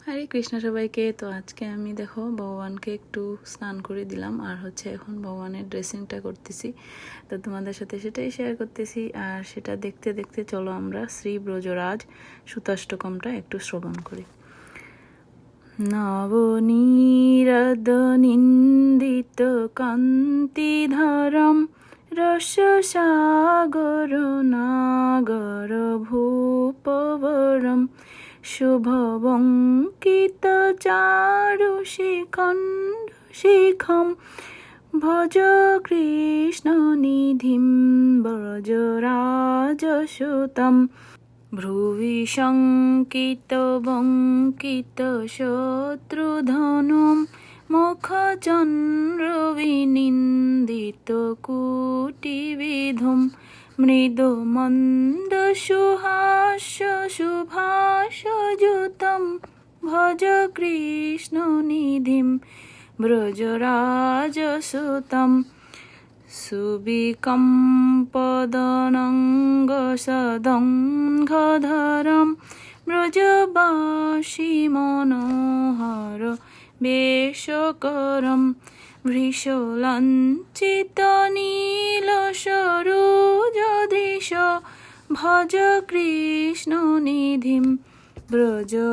হরে কৃষ্ণ সবাইকে। তো আজকে আমি দেখো ভগবানকে একটু স্নান করে দিলাম, আর এখন ভগবানের ড্রেসিংটা করতেছি। তো তোমাদের সাথে সেটাই শেয়ার করতেছি, আর সেটা দেখতে দেখতে চলো আমরা শ্রী ব্রজরাজ সুতাষ্টকমটা একটু শ্রবণ করি। নবনীরদ নিন্দিত কান্তিধরম রসসাগর নাগর ভূপবরম শুভবঙ্কিত চারু শিখম ভজ কৃষ্ণ নিধিম ব্রজরাজসুতম ভ্রুবি শঙ্কিত বঙ্কিত শত্রুধনুম মুখচন্দ্র বিনিন্দিত কুটিবিধুম মৃদু মন্দ সুহাস্য শুভাস্যযুতম ভজ কৃষ্ণ নিধিম ব্রজরাজসুতম সুবিকম্পদনঙ্গ সদঙ্ঘধরম ব্রজবাসী মনোহর বেশকরম ভৃশলাঞ্চিত নীল সরোজধীশ ভজ কৃষ্ণ নিধিম ব্রজরাজসুতম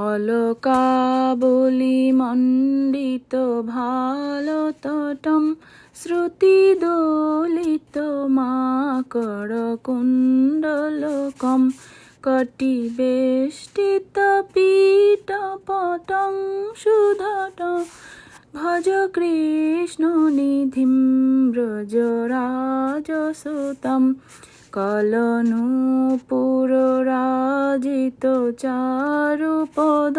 অলকাবলি মণ্ডিত ভালতটম শ্রুতিদোলিত মাকড় কুণ্ডলকম কটিবেষ্টিত পীঠপটং সুধট ভজ কৃষ্ণ নিধিম ব্রজরাজসুতম কলনুপুররাজিত চারুপদ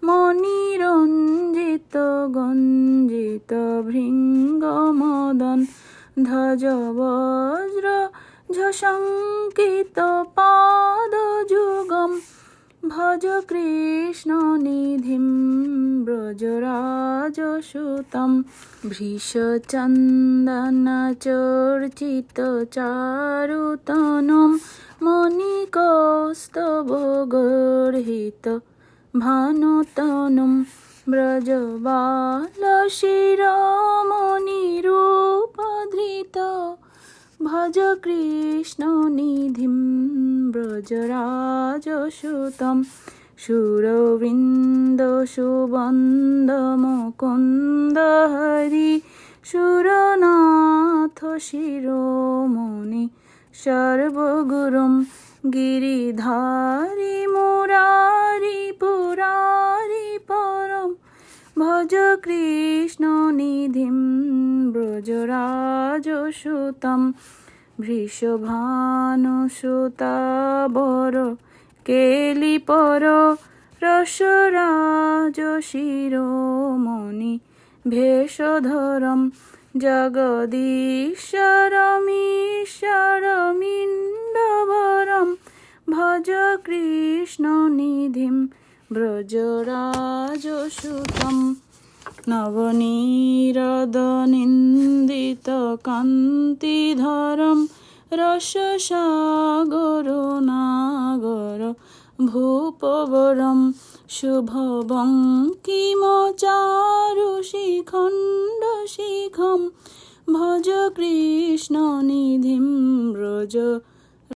মণিরঞ্জিত গঞ্জিত ভৃঙ্গমদন ধ্বজ বজ্র ঝশঙ্কিত পাদযুগম ভজ কৃষ্ণ নিধিম ব্রজরাজসুতম ভৃশচন্দনচর্চিত চারুতনম মণিকৌস্তবগর্হিত ভানুতনুম ব্রজবালশিরোমণিরূপধৃত ভজ কৃষ্ণ নিধিম ব্রজরাজসুতম সুরবৃন্দ সুবন্দ মুকুন্দ হরি সুরনাথ শিরোমণি সর্বগুরুম গিরিধারী মুরারি পুরারি পরম ভজ কৃষ্ণ নিধিম ব্রজরাজসুতম বৃষভানুসুতাবর কেলিপর রসরাজ শিরোমণি ভেষধরম জগদীশ্বরমীশ্বরমিন্দবরম ভজ কৃষ্ণ নিধিম ব্রজরাজসুতম নবনীরদ নিন্দিত কান্তিধরম রসসাগর নাগর ভূপবরম শুভবঙ্কিম চারু শিখম ভজ কৃষ্ণ নিধিম ব্রজ